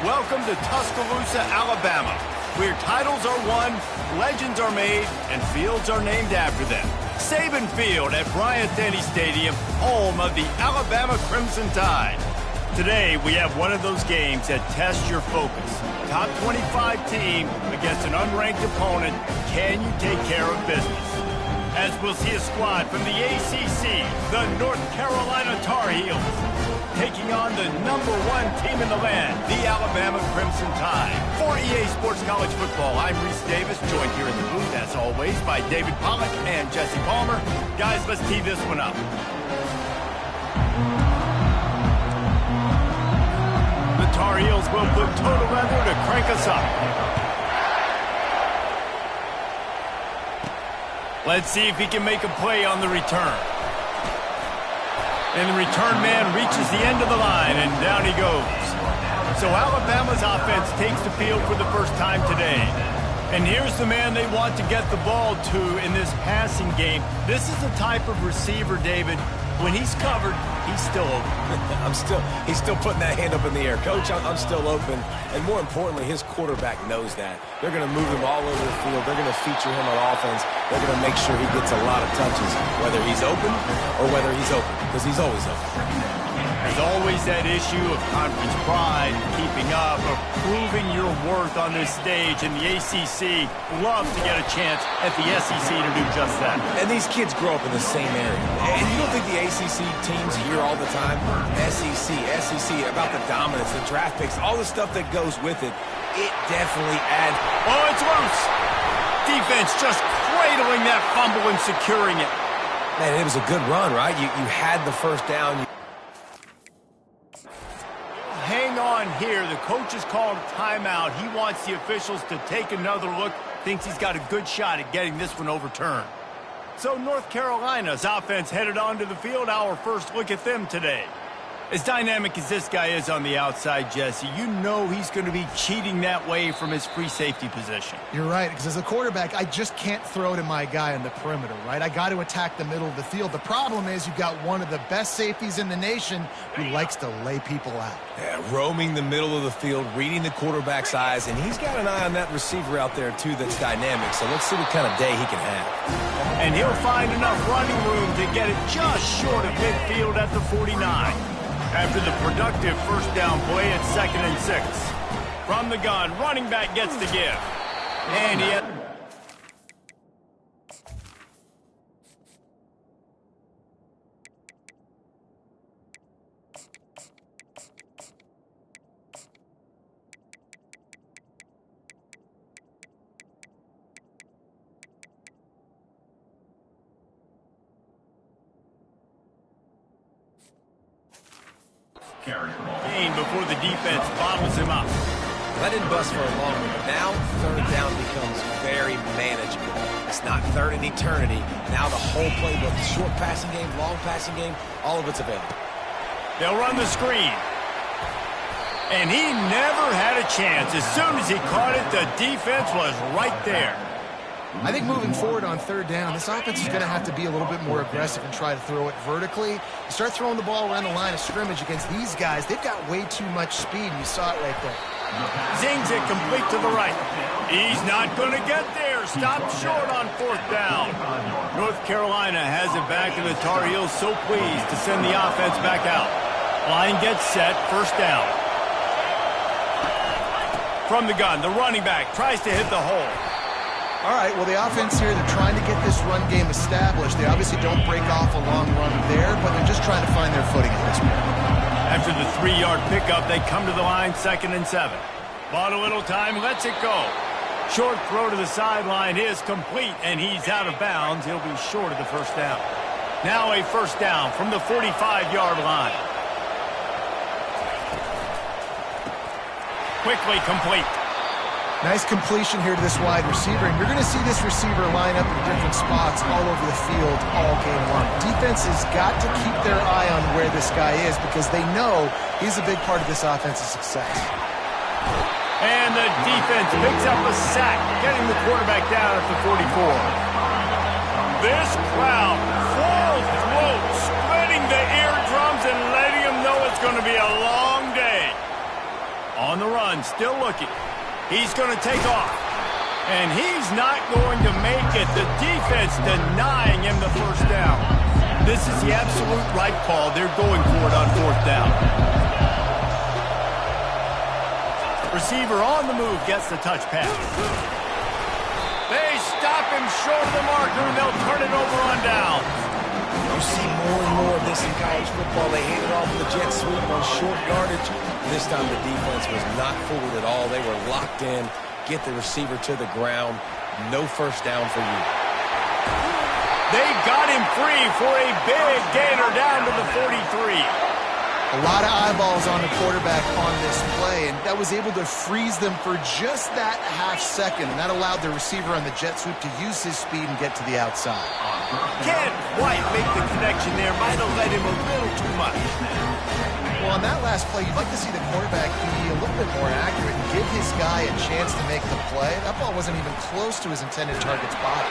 Welcome to Tuscaloosa, Alabama, where titles are won, legends are made, and fields are named after them. Saban Field at Bryant-Denny Stadium, home of the Alabama Crimson Tide. Today, we have one of those games that tests your focus. Top 25 team against an unranked opponent. Can you take care of business? As we'll see a squad from the ACC, the North Carolina Tar Heels, taking on the #1 team in the land, the Alabama Crimson Tide. For EA Sports College Football, I'm Reese Davis, joined here in the booth, as always, by David Pollack and Jesse Palmer. Guys, let's tee this one up. The Tar Heels will put total leather to crank us up. Let's see if he can make a play on the return. And the return man reaches the end of the line, and down he goes. So Alabama's offense takes the field for the first time today. And here's the man they want to get the ball to in this passing game. This is the type of receiver, David, when he's covered, he's still open. He's still putting that hand up in the air. Coach, I'm still open. And more importantly, his quarterback knows that. They're going to move him all over the field. They're going to feature him on offense. They're going to make sure he gets a lot of touches, whether he's open or whether he's open, because he's always open. There's always that issue of conference pride, keeping up, of proving your worth on this stage, and the ACC loves to get a chance at the SEC to do just that. And these kids grow up in the same area. And you don't think the ACC teams hear all the time, SEC, about the dominance, the draft picks, all the stuff that goes with it. It definitely adds. Oh, it's loose. Defense just cradling that fumble and securing it. Man, it was a good run, right? You had the first down. Hang on here. The coach has called a timeout. He wants the officials to take another look. Thinks he's got a good shot at getting this one overturned. So North Carolina's offense headed onto the field. Our first look at them today. As dynamic as this guy is on the outside, Jesse, you know he's going to be cheating that way from his free safety position. You're right, because as a quarterback, I just can't throw to my guy on the perimeter, right? I got to attack the middle of the field. The problem is you've got one of the best safeties in the nation who likes to lay people out. Yeah, roaming the middle of the field, reading the quarterback's eyes, and he's got an eye on that receiver out there, too, that's dynamic. So let's see what kind of day he can have. And he'll find enough running room to get it just short of midfield at the 49. After the productive first down play at 2nd and 6. From the gun, running back gets the give. And he had... Gain before the defense bottles him up. That didn't bust for a long one. Now, third down becomes very manageable. It's not third in eternity. Now the whole playbook, short passing game, long passing game, all of it's available. They'll run the screen. And he never had a chance. As soon as he caught it, the defense was right there. I think moving forward on third down, this offense is going to have to be a little bit more aggressive and try to throw it vertically. You start throwing the ball around the line of scrimmage against these guys, they've got way too much speed, and you saw it right there. Zings it complete to the right. He's not going to get there. Stopped short on 4th down. North Carolina has it back, and the Tar Heels so pleased to send the offense back out. Line gets set, 1st down. From the gun, the running back tries to hit the hole. All right, well, the offense here, they're trying to get this run game established. They obviously don't break off a long run there, but they're just trying to find their footing at this point. After the 3-yard pickup, they come to the line, 2nd and 7. Bought a little time, lets it go. Short throw to the sideline is complete, and he's out of bounds. He'll be short of the 1st down. Now a 1st down from the 45-yard line. Quickly complete. Nice completion here to this wide receiver, and you're going to see this receiver line up in different spots all over the field all game long. Defense has got to keep their eye on where this guy is because they know he's a big part of this offense's success. And the defense picks up a sack, getting the quarterback down at the 44. This crowd, full throat, splitting the eardrums and letting them know it's going to be a long day. On the run, still looking. He's going to take off. And he's not going to make it. The defense denying him the first down. This is the absolute right call. They're going for it on fourth down. Receiver on the move gets the touch pass. They stop him short of the marker, and they'll turn it over on down. You see more and more of this in college football. They hand it off with the jet sweep on short yardage. This time the defense was not fooled at all. They were locked in. Get the receiver to the ground. No first down for you. They got him free for a big gainer down to the 43. A lot of eyeballs on the quarterback on this play, and that was able to freeze them for just that half second, and that allowed the receiver on the jet sweep to use his speed and get to the outside. Can't quite make the connection there. Might have led him a little too much. Well, on that last play, you'd like to see the quarterback be a little bit more accurate and give his guy a chance to make the play. That ball wasn't even close to his intended target's body.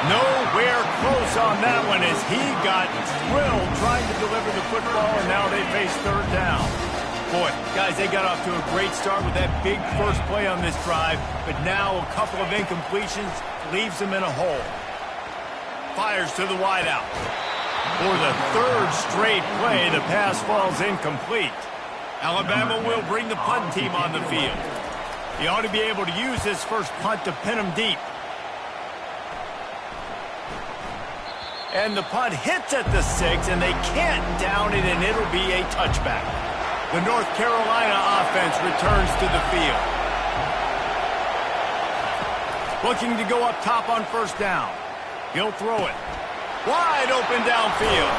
Nowhere close on that one as he got thrilled trying to deliver the football, and now they face third down. Boy, guys, they got off to a great start with that big first play on this drive, but now a couple of incompletions leaves them in a hole. Fires to the wideout. For the third straight play, the pass falls incomplete. Alabama will bring the punt team on the field. He ought to be able to use this first punt to pin him deep. And the punt hits at the 6, and they can't down it, and it'll be a touchback. The North Carolina offense returns to the field. Looking to go up top on first down. He'll throw it. Wide open downfield.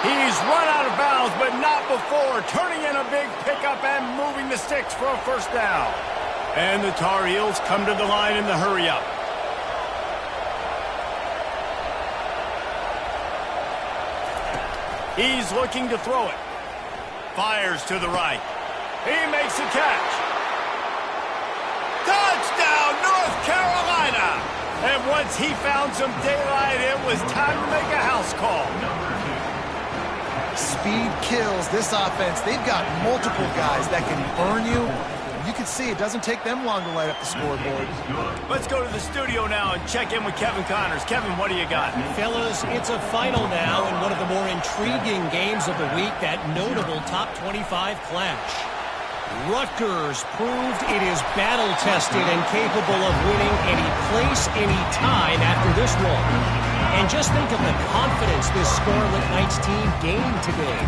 He's run out of bounds, but not before. Turning in a big pickup and moving the sticks for a first down. And the Tar Heels come to the line in the hurry-up. He's looking to throw it. Fires to the right. He makes a catch. Touchdown, North Carolina! And once he found some daylight, it was time to make a house call. Speed kills this offense. They've got multiple guys that can burn you. You can see it doesn't take them long to light up the scoreboard. Let's go to the studio now and check in with Kevin Connors. Kevin, what do you got? Fellas, it's a final now in one of the more intriguing games of the week, that notable top 25 clash. Rutgers proved it is battle-tested and capable of winning any place, any time after this one. And just think of the confidence this Scarlet Knights team gained today.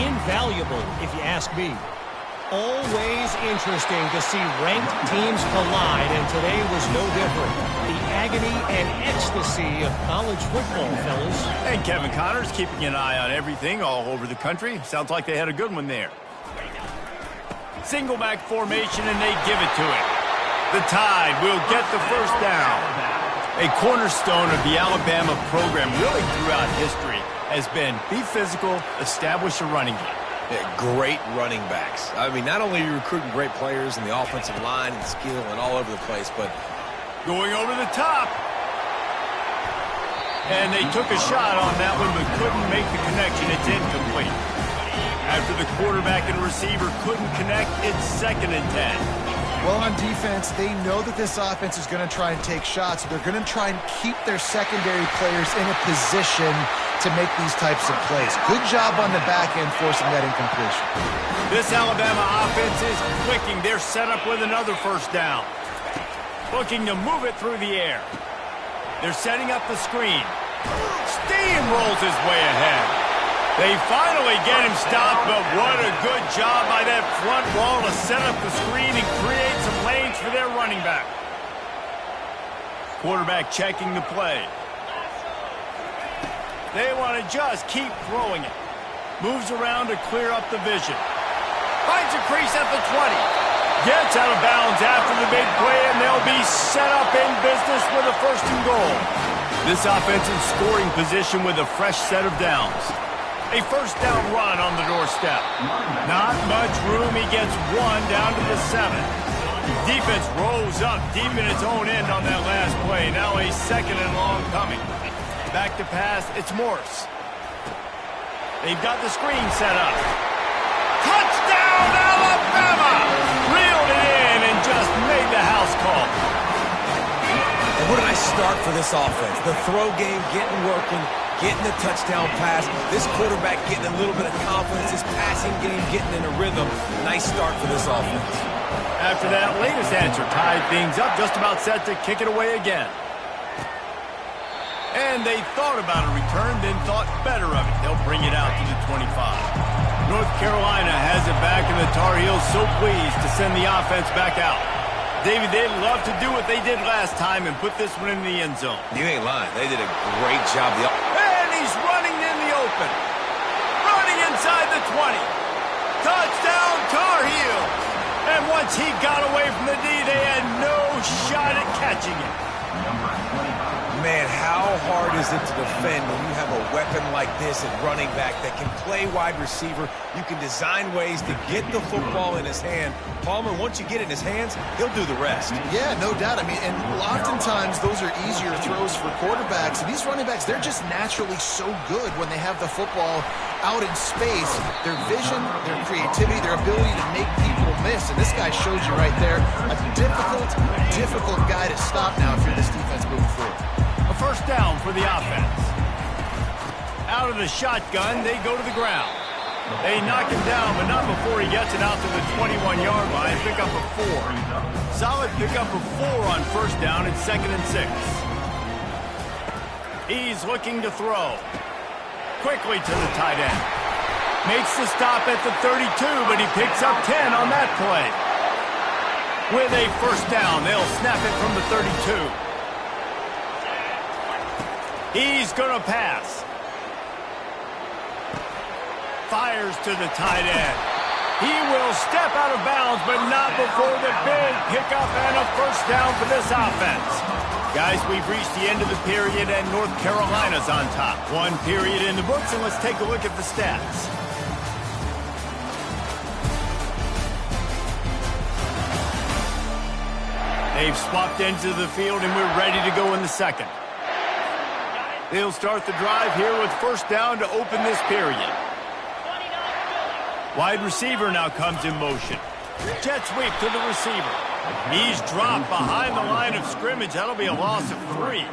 Invaluable, if you ask me. Always interesting to see ranked teams collide, and today was no different. The agony and ecstasy of college football, fellas. And Kevin Connors keeping an eye on everything all over the country. Sounds like they had a good one there. Single back formation, and they give it to it. The Tide will get the first down. A cornerstone of the Alabama program really throughout history has been be physical, establish a running game. Yeah, great running backs. I mean, not only are you recruiting great players in the offensive line and skill and all over the place, but going over the top. And they took a shot on that one, but couldn't make the connection. It's incomplete. After the quarterback and receiver couldn't connect, it's 2nd and 10. Well, on defense, they know that this offense is going to try and take shots. So they're going to try and keep their secondary players in a position to make these types of plays. Good job on the back end forcing that incompletion. This Alabama offense is clicking. They're set up with another first down. Looking to move it through the air. They're setting up the screen. Steamrolls his way ahead. They finally get him stopped, but what a good job by that front wall to set up the screen and create some lanes for their running back. Quarterback checking the play. They want to just keep throwing it. Moves around to clear up the vision. Finds a crease at the 20. Gets out of bounds after the big play, and they'll be set up in business with a 1st and goal. This offense in scoring position with a fresh set of downs. A first down run on the doorstep. Not much room. He gets one down to the 7. Defense rose up deep in its own end on that last play. Now a 2nd and long coming. Back to pass. It's Morse. They've got the screen set up. Touchdown, Alabama! What a nice start for this offense. The throw game getting working, getting the touchdown pass. This quarterback getting a little bit of confidence. His passing game getting in a rhythm. Nice start for this offense. After that latest answer tied things up, just about set to kick it away again. And they thought about a return, then thought better of it. They'll bring it out to the 25. North Carolina has it back, and the Tar Heels so pleased to send the offense back out. David, they'd love to do what they did last time and put this one in the end zone. You ain't lying. They did a great job. And he's running in the open. Running inside the 20. Touchdown, Tar Heels. And once he got away from the D, they had no shot at catching it. Man, how hard is it to defend when you have a weapon like this at running back that can play wide receiver? You can design ways to get the football in his hand. Palmer, once you get it in his hands, he'll do the rest. Yeah, no doubt. I mean, and oftentimes those are easier throws for quarterbacks. And these running backs, they're just naturally so good when they have the football out in space. Their vision, their creativity, their ability to make people miss. And this guy shows you right there a difficult guy to stop now if you're this defense moving forward. A first down for the offense. Out of the shotgun, they go to the ground. They knock him down, but not before he gets it out to the 21-yard line. Pick up a 4. Solid pickup of 4 on first down and 2nd and 6. He's looking to throw. Quickly to the tight end. Makes the stop at the 32, but he picks up 10 on that play. With a first down, they'll snap it from the 32. He's going to pass. Fires to the tight end. He will step out of bounds, but not before the big pickup and a first down for this offense. Guys, we've reached the end of the period, and North Carolina's on top. 1 period in the books, and let's take a look at the stats. They've swapped ends of the field, and we're ready to go in the second. They'll start the drive here with first down to open this period. Wide receiver now comes in motion. Jet sweep to the receiver. He's dropped behind the line of scrimmage. That'll be a loss of 3.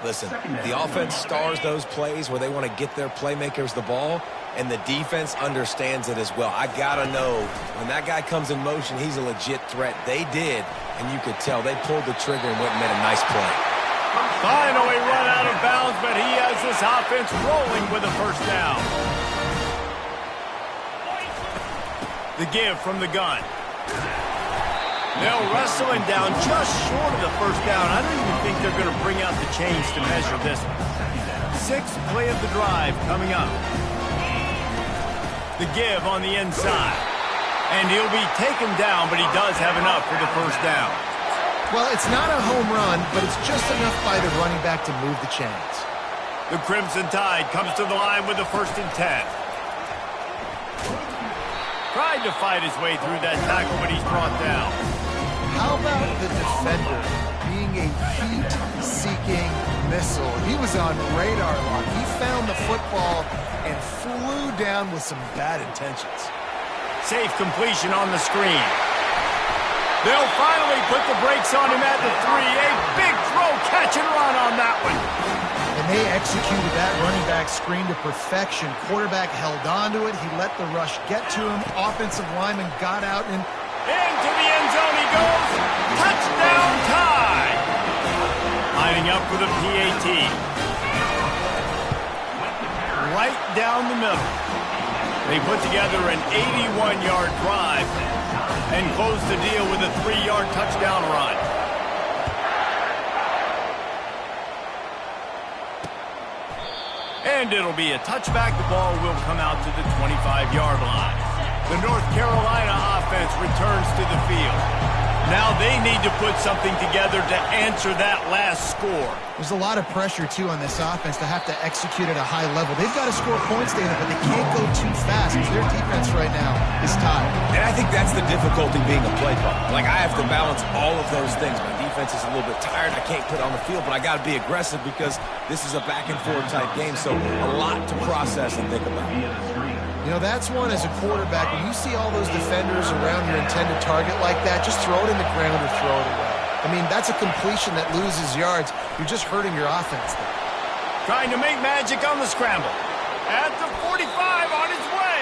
Listen, the offense stars those plays where they want to get their playmakers the ball, and the defense understands it as well. I got to know, when that guy comes in motion, he's a legit threat. They did, and you could tell. They pulled the trigger and went and made a nice play. Finally run out of bounds, but he has this offense rolling with a first down. The give from the gun. They'll wrestle him down just short of the first down. I don't even think they're going to bring out the chains to measure this one. 6th play of the drive coming up. The give on the inside. And he'll be taken down, but he does have enough for the first down. Well, it's not a home run, but it's just enough by the running back to move the chains. The Crimson Tide comes to the line with the 1st and 10. Tried to fight his way through that tackle, but he's brought down. How about the defender being a heat-seeking missile? He was on radar lock. He found the football and flew down with some bad intentions. Safe completion on the screen. They'll finally put the brakes on him at the 3. A big throw, catch and run on that one. And they executed that running back screen to perfection. Quarterback held on to it. He let the rush get to him. Offensive lineman got out and into the end zone he goes. Touchdown Tide. Lining up for the PAT. Right down the middle. They put together an 81-yard drive and close the deal with a 3-yard touchdown run. And it'll be a touchback. The ball will come out to the 25-yard line. The North Carolina offense returns to the field. Now they need to put something together to answer that last score. There's a lot of pressure, too, on this offense to have to execute at a high level. They've got to score points, Dana, but they can't go too fast because their defense right now is tired. And I think that's the difficulty being a play caller. Like, I have to balance all of those things. My defense is a little bit tired. I can't put it on the field, but I got to be aggressive because this is a back-and-forth type game, so a lot to process and think about. You know, that's one as a quarterback. When you see all those defenders around your intended target like that, just throw it in the ground or throw it away. I mean, that's a completion that loses yards. You're just hurting your offense there. Trying to make magic on the scramble. At the 45 on his way.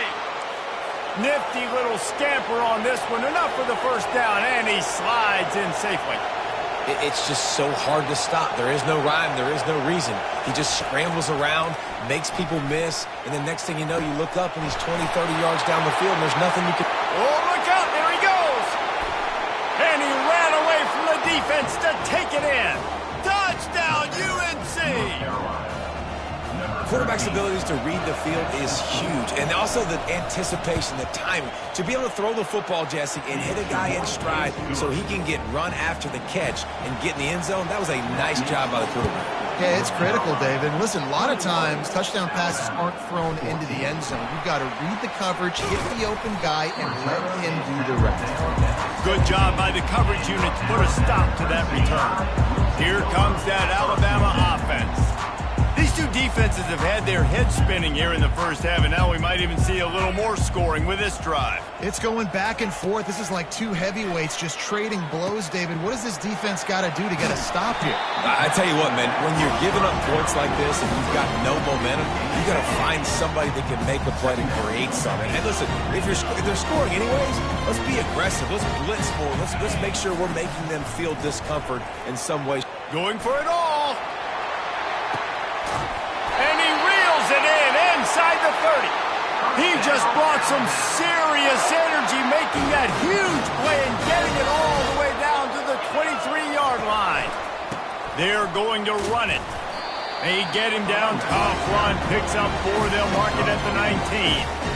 Nifty little scamper on this one. Enough for the first down, and he slides in safely. It's just so hard to stop. There is no rhyme. There is no reason. He just scrambles around, makes people miss, and the next thing you know, you look up and he's 20, 30 yards down the field, and there's nothing you can... Oh, look out. There he goes. And he ran away from the defense to take it in. Touchdown, UNC. Quarterback's abilities to read the field is huge, and also the anticipation, the timing. To be able to throw the football, Jesse, and hit a guy in stride so he can get run after the catch and get in the end zone, that was a nice job by the quarterback. Yeah, it's critical, David. Listen, a lot of times, touchdown passes aren't thrown into the end zone. You've got to read the coverage, hit the open guy, and let him do the rest. Good job by the coverage unit to put a stop to that return. Here comes that Alabama offense. These two defenses have had their heads spinning here in the first half, and now we might even see a little more scoring with this drive. It's going back and forth. This is like two heavyweights just trading blows, David. What does this defense got to do to get a stop here? I tell you what, man, when you're giving up points like this and you've got no momentum, you got to find somebody that can make a play to create something. And listen, if they're scoring anyways, let's be aggressive. Let's blitz more. Let's make sure we're making them feel discomfort in some way. Going for it all. And he reels it in inside the 30. He just brought some serious energy, making that huge play and getting it all the way down to the 23-yard line. They're going to run it. They get him down, tough run, picks up 4, they'll mark it at the 19.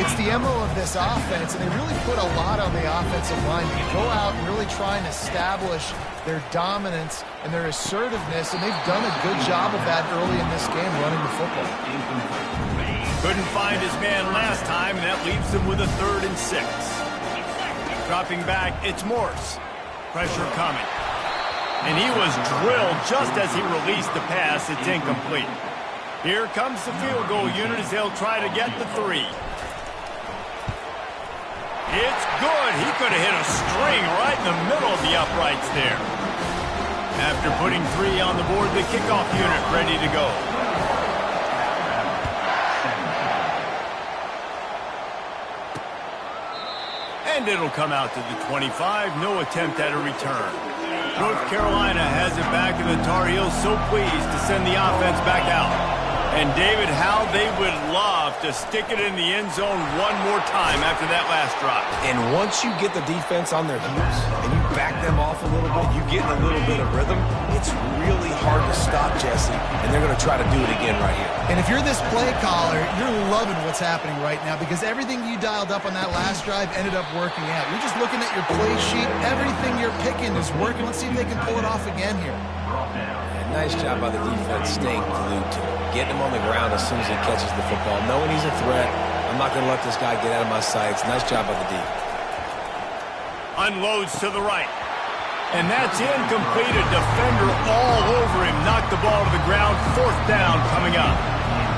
It's the MO of this offense, and they really put a lot on the offensive line to go out and really try and establish their dominance and their assertiveness, and they've done a good job of that early in this game, running the football. Couldn't find his man last time, and that leaves them with a 3rd and 6. Dropping back, it's Morse. Pressure coming. And he was drilled just as he released the pass. It's incomplete. Here comes the field goal unit as they'll try to get the 3. It's good. He could have hit a string right in the middle of the uprights there. After putting 3 on the board, the kickoff unit ready to go. And it'll come out to the 25. No attempt at a return. North Carolina has it back, and the Tar Heels so pleased to send the offense back out. And, David, how they would love to stick it in the end zone one more time after that last drop. And once you get the defense on their heels and you back them off a little bit, you get in a little bit of rhythm, it's really hard to stop, Jesse, and they're going to try to do it again right here. And if you're this play caller, you're loving what's happening right now because everything you dialed up on that last drive ended up working out. You're just looking at your play sheet. Everything you're picking is working. Let's see if they can pull it off again here. And nice job by the defense staying glued to it. Getting him on the ground as soon as he catches the football. Knowing he's a threat, I'm not going to let this guy get out of my sights. Nice job by the D. Unloads to the right. And that's incomplete. A defender all over him. Knocked the ball to the ground. 4th down coming up.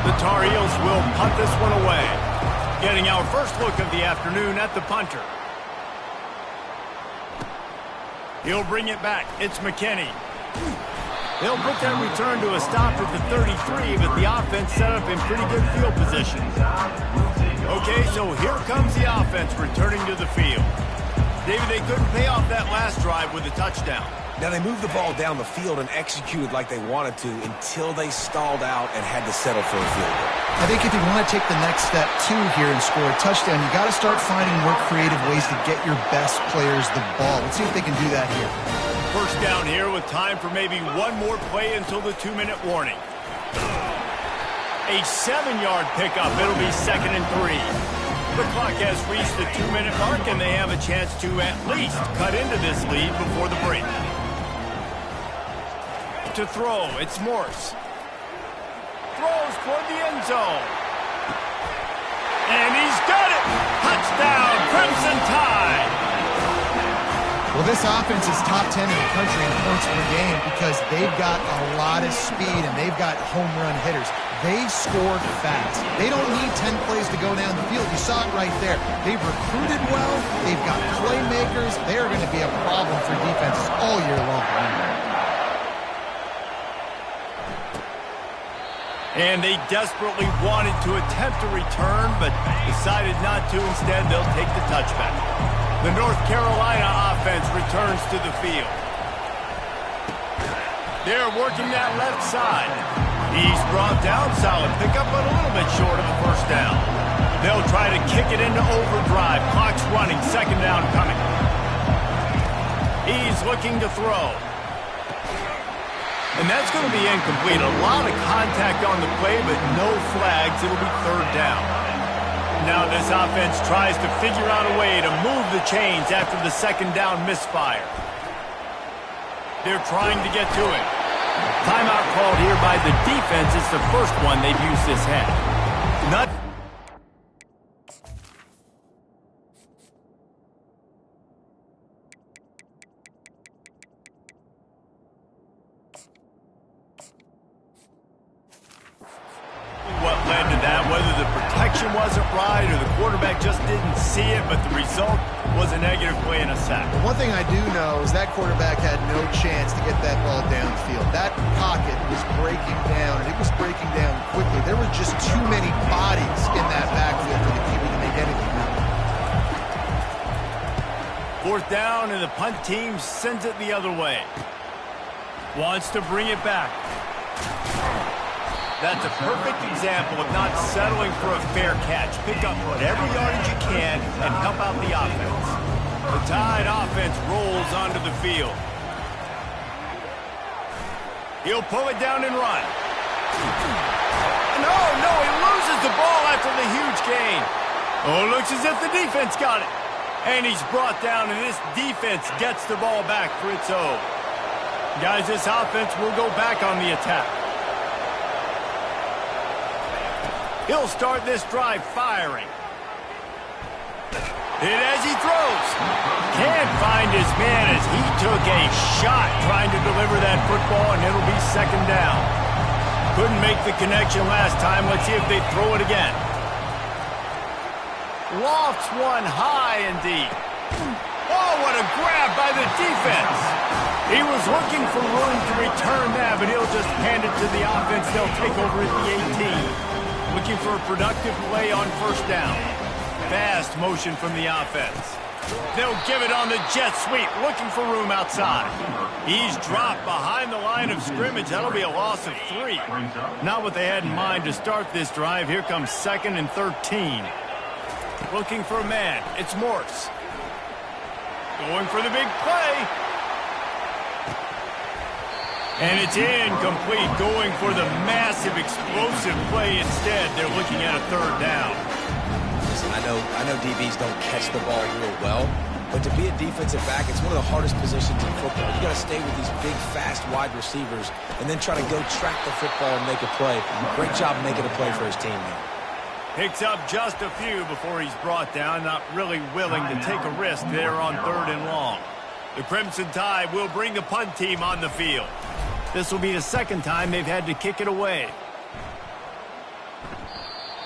The Tar Heels will punt this one away. Getting our first look of the afternoon at the punter. He'll bring it back. It's McKinney. They'll put that return to a stop at the 33, but the offense set up in pretty good field position. Okay, so here comes the offense returning to the field. David, they couldn't pay off that last drive with a touchdown. Now, they moved the ball down the field and executed like they wanted to until they stalled out and had to settle for a field goal. I think if you want to take the next step, too, here and score a touchdown, you got to start finding more creative ways to get your best players the ball. Let's see if they can do that here. First down here with time for maybe one more play until the 2-minute warning. A 7-yard pickup. It'll be 2nd and 3. The clock has reached the 2-minute mark, and they have a chance to at least cut into this lead before the break. To throw, it's Morse. Throws toward the end zone. And he's got it! Touchdown, Crimson Tide! Well, this offense is top 10 in the country in points per game because they've got a lot of speed and they've got home run hitters. They score fast. They don't need 10 plays to go down the field. You saw it right there. They've recruited well. They've got playmakers. They are going to be a problem for defenses all year long. And they desperately wanted to attempt a return, but decided not to. Instead, they'll take the touchback. The North Carolina offense returns to the field. They're working that left side. He's brought down. Solid pickup, but a little bit short of the first down. They'll try to kick it into overdrive. Clock's running. Second down coming. He's looking to throw. And that's going to be incomplete. A lot of contact on the play, but no flags. It'll be third down. Now this offense tries to figure out a way to move the chains after the second down misfire. They're trying to get to it. Timeout called here by the defense. It's the first one they've used this half. What led to that, whether the protection wasn't right or the quarterback just didn't see it, but the result was a negative play and a sack. One thing I do know is that quarterback had no chance to get that ball downfield. That pocket was breaking down, and it was breaking down quickly. There were just too many bodies in that backfield for the keeper to make anything happen. Fourth down, and the punt team sends it the other way. Wants to bring it back. That's a perfect example of not settling for a fair catch. Pick up whatever yardage you can and help out the offense. The Tide offense rolls onto the field. He'll pull it down and run. No, he loses the ball after the huge gain. Oh, looks as if the defense got it. And he's brought down, and this defense gets the ball back for its own. Guys, this offense will go back on the attack. He'll start this drive firing. Hit as he throws. Can't find his man as he took a shot trying to deliver that football, and it'll be second down. Couldn't make the connection last time. Let's see if they throw it again. Lofts one high and deep. Oh, what a grab by the defense. He was looking for room to return that, but he'll just hand it to the offense. They'll take over at the 18. Looking for a productive play on first down. Fast motion from the offense. They'll give it on the jet sweep, looking for room outside. He's dropped behind the line of scrimmage. That'll be a loss of 3. Not what they had in mind to start this drive. Here comes 2nd and 13. Looking for a man. It's Morse. Going for the big play. And it's incomplete, going for the massive, explosive play instead. They're looking at a third down. Listen, I know DBs don't catch the ball real well, but to be a defensive back, it's one of the hardest positions in football. You got to stay with these big, fast wide receivers and then try to go track the football and make a play. Great job making a play for his team there. Picks up just a few before he's brought down, not really willing to take a risk there on 3rd and long. The Crimson Tide will bring the punt team on the field. This will be the second time they've had to kick it away.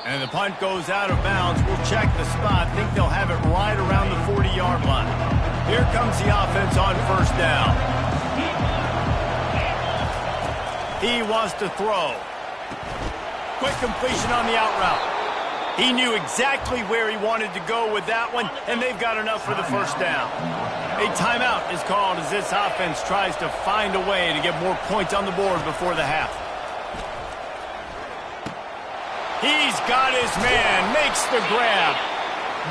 And the punt goes out of bounds. We'll check the spot. Think they'll have it right around the 40-yard line. Here comes the offense on first down. He wants to throw. Quick completion on the out route. He knew exactly where he wanted to go with that one, and they've got enough for the first down. A timeout is called as this offense tries to find a way to get more points on the board before the half. He's got his man, makes the grab.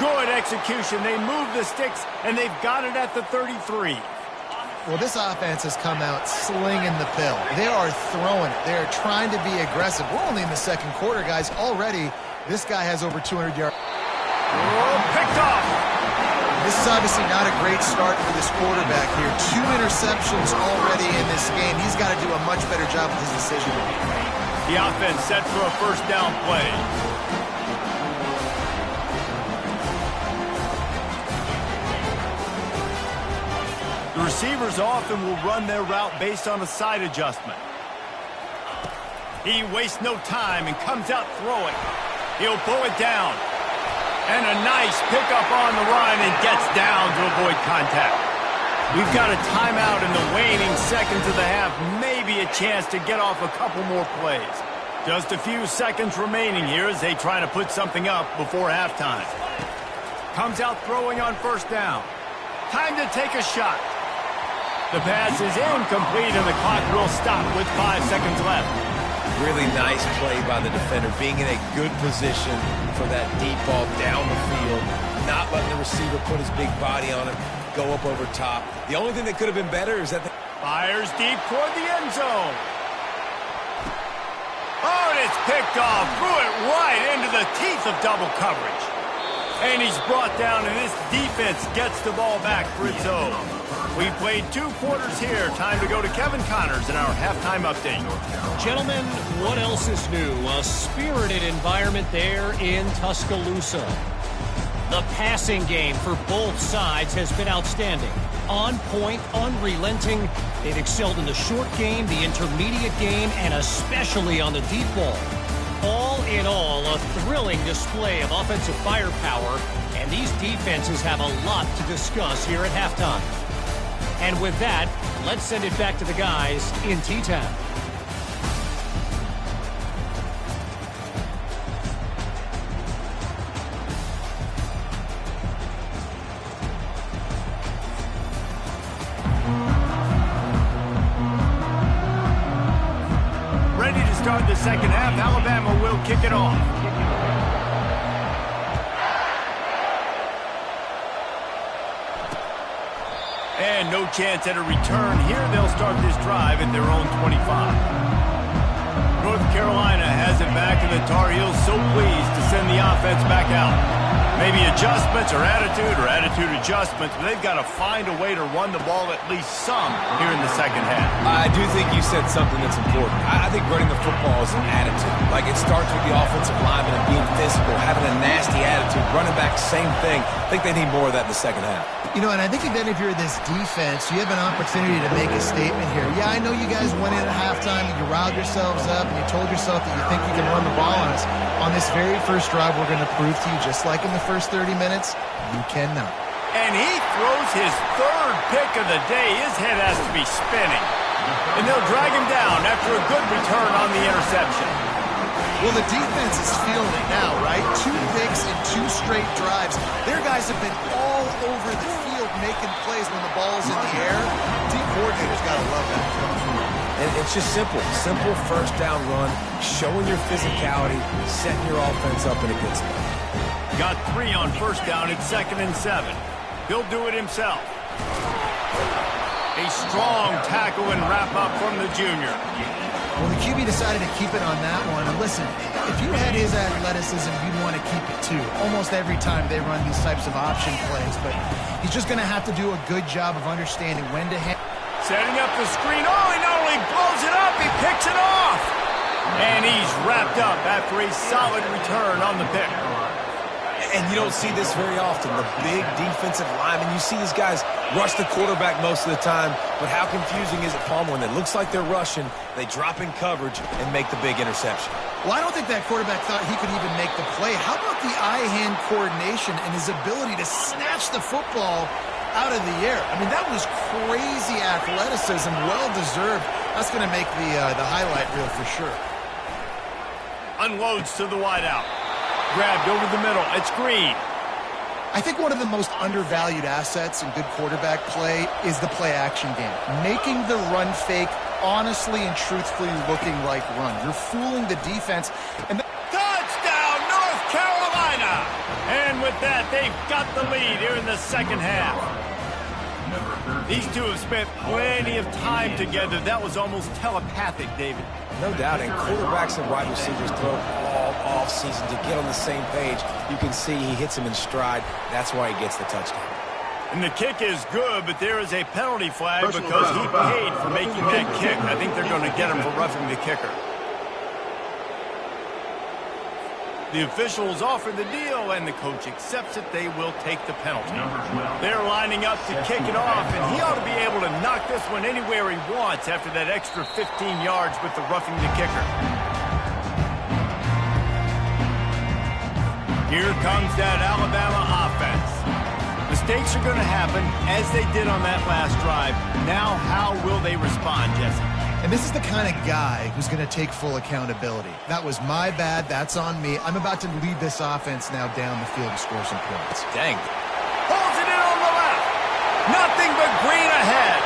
Good execution. They move the sticks, and they've got it at the 33. Well, this offense has come out slinging the pill. They are throwing it. They are trying to be aggressive. We're only in the second quarter, guys. Already, this guy has over 200 yards. Oh, picked off. This is obviously not a great start for this quarterback here. 2 interceptions already in this game. He's got to do a much better job with his decision-making. The offense set for a first down play. The receivers often will run their route based on a side adjustment. He wastes no time and comes out throwing. He'll pull it down. And a nice pickup on the run and gets down to avoid contact. We've got a timeout in the waning seconds of the half. Maybe a chance to get off a couple more plays. Just a few seconds remaining here as they try to put something up before halftime. Comes out throwing on first down. Time to take a shot. The pass is incomplete and the clock will stop with 5 seconds left. Really nice play by the defender, being in a good position for that deep ball down the field, not letting the receiver put his big body on it, go up over top. The only thing that could have been better is that fires deep toward the end zone. Oh, and it's picked off. Threw it right into the teeth of double coverage. And he's brought down, and this defense gets the ball back for its own. We played 2 quarters here. Time to go to Kevin Connors in our halftime update. Gentlemen, what else is new? A spirited environment there in Tuscaloosa. The passing game for both sides has been outstanding. On point, unrelenting. They've excelled in the short game, the intermediate game, and especially on the deep ball. All in all, a thrilling display of offensive firepower, and these defenses have a lot to discuss here at halftime. And with that, let's send it back to the guys in T-Town. Ready to start the second half. Alabama will kick it off. And no chance at a return here. They'll start this drive at their own 25. North Carolina has it back, and the Tar Heels so pleased to send the offense back out. Maybe adjustments or attitude adjustments, but they've got to find a way to run the ball at least some here in the second half. I do think you said something that's important. I think running the football is an attitude. Like, it starts with the offensive lineman and being physical, having a nasty attitude. Running back, same thing. I think they need more of that in the second half. You know, and I think then if you're this defense, you have an opportunity to make a statement here. Yeah, I know you guys went in at halftime and you riled yourselves up and you told yourself that you think you can run the ball on us. On this very first drive, we're going to prove to you, just like in the first 30 minutes, you cannot. And he throws his 3rd pick of the day. His head has to be spinning. And they'll drag him down after a good return on the interception. Well, the defense is feeling it now, right? 2 picks in 2 straight drives. Their guys have been all over the field making plays when the ball's in the air. Team coordinators got to love that. And it's just simple. Simple first down run, showing your physicality, setting your offense up in a good spot. Got 3 on first down. It's 2nd and 7. He'll do it himself. A strong tackle and wrap up from the junior. Well, the QB decided to keep it on that one. And listen, if you had his athleticism, you'd want to keep it too. Almost every time they run these types of option plays. But he's just going to have to do a good job of understanding when to hit. Setting up the screen. Oh, he not only blows it up, he picks it off. And he's wrapped up after a solid return on the pick. And you don't see this very often. The big defensive linemen, you see these guys rush the quarterback most of the time, but how confusing is it, Palmer, when it looks like they're rushing, they drop in coverage and make the big interception? Well, I don't think that quarterback thought he could even make the play. How about the eye-hand coordination and his ability to snatch the football out of the air? I mean, that was crazy athleticism, well-deserved. That's going to make the highlight reel for sure. Unloads to the wideout. Grabbed over the middle. It's Green. I think one of the most undervalued assets in good quarterback play is the play-action game. Making the run fake honestly and truthfully looking like run. You're fooling the defense. And touchdown, North Carolina! And with that, they've got the lead here in the second half. These two have spent plenty of time together. That was almost telepathic, David. No doubt, and quarterbacks and wide receivers throw all off-season to get on the same page. You can see he hits him in stride. That's why he gets the touchdown. And the kick is good, but there is a penalty flag because he paid for making that kick. I think they're going to get him for roughing the kicker. The officials offer the deal, and the coach accepts it. They will take the penalty. They're lining up to kick it off, and he ought to be able to knock this one anywhere he wants after that extra 15 yards with the roughing the kicker. Here comes that Alabama offense. Mistakes are going to happen, as they did on that last drive. Now, how will they respond, Jesse? And this is the kind of guy who's going to take full accountability. That was my bad. That's on me. I'm about to lead this offense now down the field to score some points. Dang. Pulls it in on the left. Nothing but green ahead.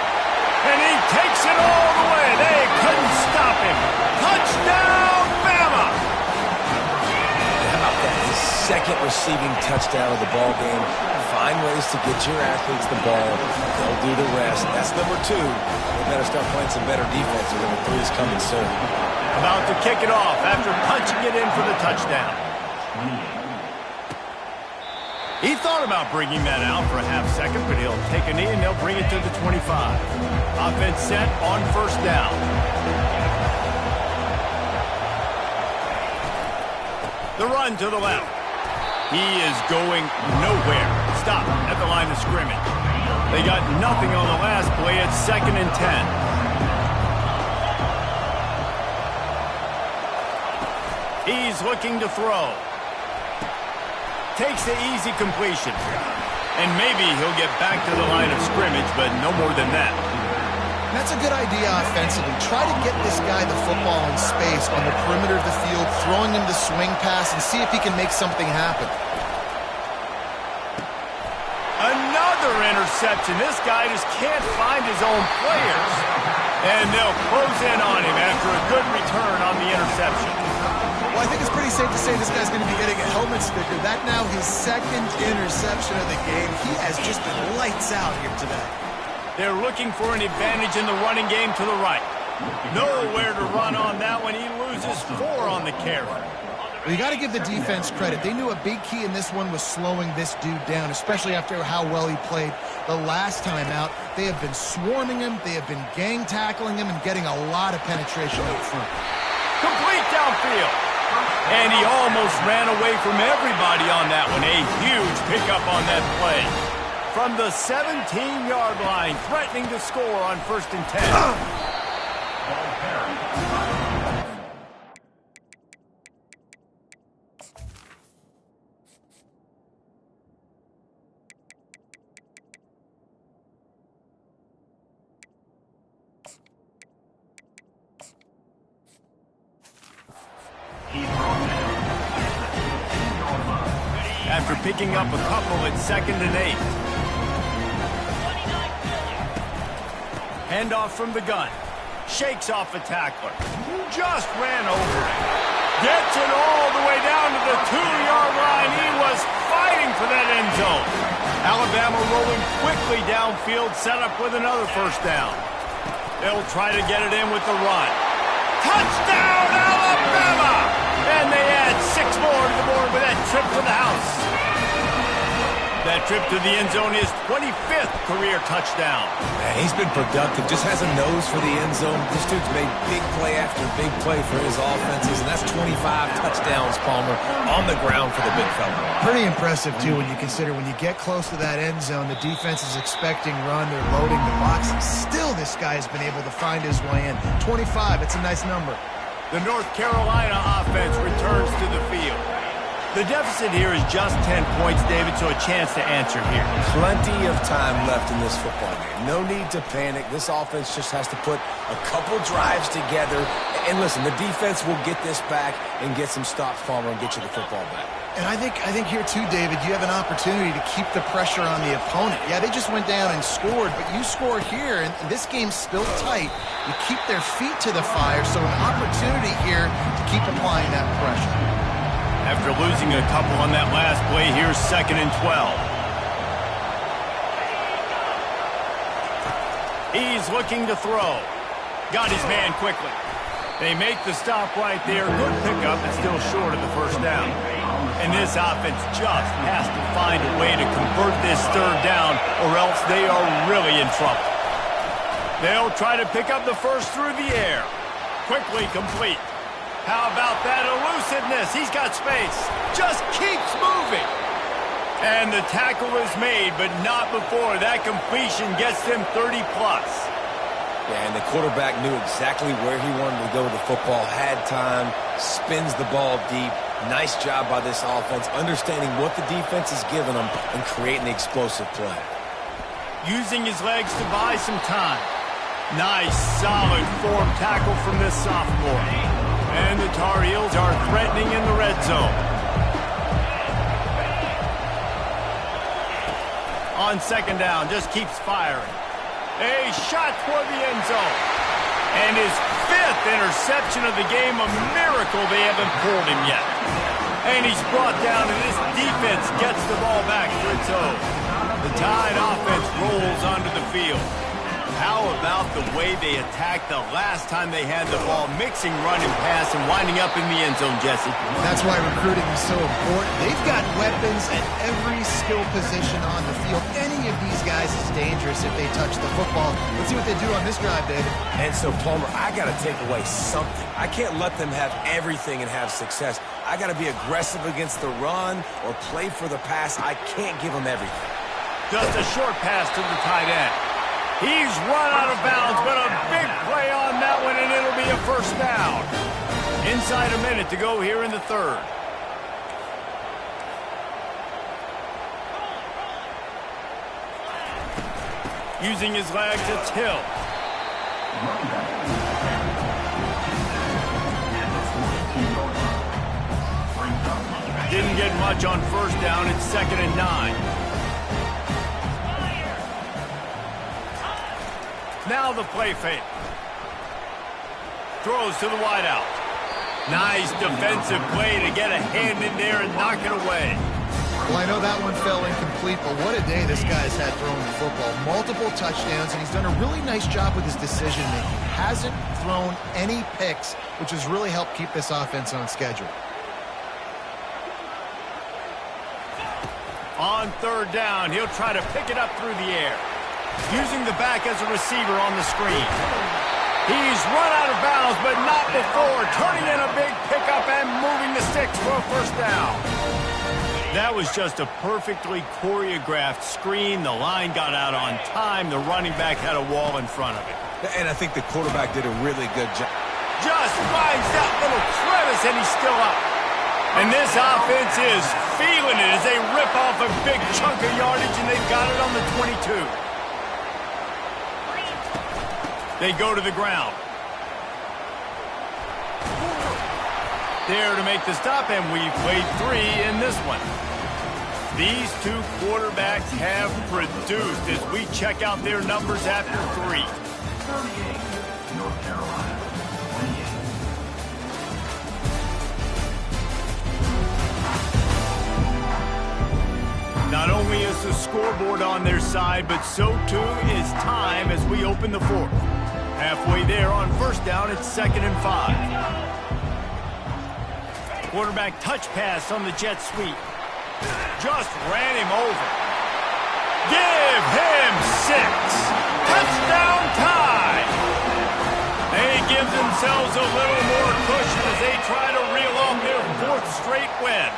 And he takes it all the way. They couldn't stop him. Touchdown, Bama! How about that? His second receiving touchdown of the ball game. Find ways to get your athletes the ball. They'll do the rest. That's number 2. They better start playing some better defense, or number 3 is coming soon. About to kick it off after punching it in for the touchdown. He thought about bringing that out for a half second, but he'll take a knee and they'll bring it to the 25. Offense set on first down. The run to the left. He is going nowhere. Stop at the line of scrimmage. They got nothing on the last play. It's 2nd and 10. He's looking to throw. Takes the easy completion. And maybe he'll get back to the line of scrimmage, but no more than that. That's a good idea offensively. Try to get this guy the football in space on the perimeter of the field, throwing him the swing pass, and see if he can make something happen. Another interception. This guy just can't find his own players. And they'll close in on him after a good return on the interception. Well, I think it's pretty safe to say this guy's going to be getting a helmet sticker. That now his 2nd interception of the game. He has just been lights out here today. They're looking for an advantage in the running game to the right. Nowhere to run on that one. He loses 4 on the carry. Well, you got to give the defense credit. They knew a big key in this one was slowing this dude down, especially after how well he played the last time out. They have been swarming him. They have been gang tackling him and getting a lot of penetration up front. Complete downfield. And he almost ran away from everybody on that one. A huge pickup on that play. From the 17-yard line, threatening to score on 1st and 10. After picking up a couple at 2nd and 8. Handoff from the gun. Shakes off a tackler. Just ran over it. Gets it all the way down to the 2-yard line. He was fighting for that end zone. Alabama rolling quickly downfield, set up with another first down. They'll try to get it in with the run. Touchdown, Alabama! And they add 6 more to the board with that trip to the house. That trip to the end zone is 25th career touchdown. Man, he's been productive, just has a nose for the end zone. This dude's made big play after big play for his offenses, and that's 25 touchdowns, Palmer, on the ground for the big fella. Pretty impressive, too, when you consider when you get close to that end zone, the defense is expecting run, they're loading the box. Still, this guy has been able to find his way in. 25, it's a nice number. The North Carolina offense returns to the field. The deficit here is just 10 points, David, so a chance to answer here. Plenty of time left in this football game. No need to panic. This offense just has to put a couple drives together. And listen, the defense will get this back and get some stops, Palmer, and get you the football back. And I think here, too, David, you have an opportunity to keep the pressure on the opponent. Yeah, they just went down and scored, but you score here, and this game's still tight. You keep their feet to the fire, so an opportunity here to keep applying that pressure. After losing a couple on that last play, here's 2nd and 12. He's looking to throw. Got his man quickly. They make the stop right there. Good pickup, but still short of the first down. And this offense just has to find a way to convert this 3rd down, or else they are really in trouble. They'll try to pick up the first through the air. Quickly complete. How about that elusiveness? He's got space. Just keeps moving. And the tackle is made, but not before. That completion gets them 30+. Yeah, and the quarterback knew exactly where he wanted to go with the football, had time, spins the ball deep, Nice job by this offense, understanding what the defense is giving them and creating the explosive play. Using his legs to buy some time. Nice, solid form tackle from this sophomore. And the Tar Heels are threatening in the red zone. On second down, just keeps firing. A shot toward the end zone. And his 5th interception of the game, a miracle they haven't pulled him yet. And he's brought down, and this defense gets the ball back for its own. The Tide offense rolls onto the field. How about the way they attacked the last time they had the ball, mixing run and pass and winding up in the end zone, Jesse? That's why recruiting is so important. They've got weapons at every skill position on the field. Any of these guys is dangerous if they touch the football. Let's see what they do on this drive, David. And so, Palmer, I got to take away something. I can't let them have everything and have success. I got to be aggressive against the run or play for the pass. I can't give them everything. Just a short pass to the tight end. He's run out of bounds, but a big play on that one, and it'll be a first down. Inside a minute to go here in the third. Using his legs, it's Hill. Didn't get much on first down. It's 2nd and 9. Now the play fake. Throws to the wideout. Nice defensive play to get a hand in there and knock it away. Well, I know that one fell incomplete, but what a day this guy's had throwing the football. Multiple touchdowns, and he's done a really nice job with his decision-making. Hasn't thrown any picks, which has really helped keep this offense on schedule. On third down, he'll try to pick it up through the air. Using the back as a receiver on the screen. He's run out of bounds, but not before. Turning in a big pickup and moving the sticks for a first down. That was just a perfectly choreographed screen. The line got out on time. The running back had a wall in front of it. And I think the quarterback did a really good job. Just finds that little crevice, and he's still up. And this offense is feeling it as they rip off a big chunk of yardage, and they've got it on the 22. They go to the ground. There to make the stop, and we've played 3 in this one. These two quarterbacks have produced as we check out their numbers after 3. Not only is the scoreboard on their side, but so too is time as we open the 4th. Halfway there on first down, it's 2nd and 5. Quarterback touch pass on the jet sweep. Just ran him over. Give him 6. Touchdown tie. They give themselves a little more cushion as they try to reel off their 4th straight win.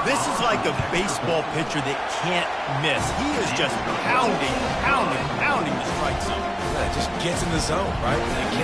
This is like a baseball pitcher that can't miss. He is just pounding the strike zone. It just gets in the zone, right? You can't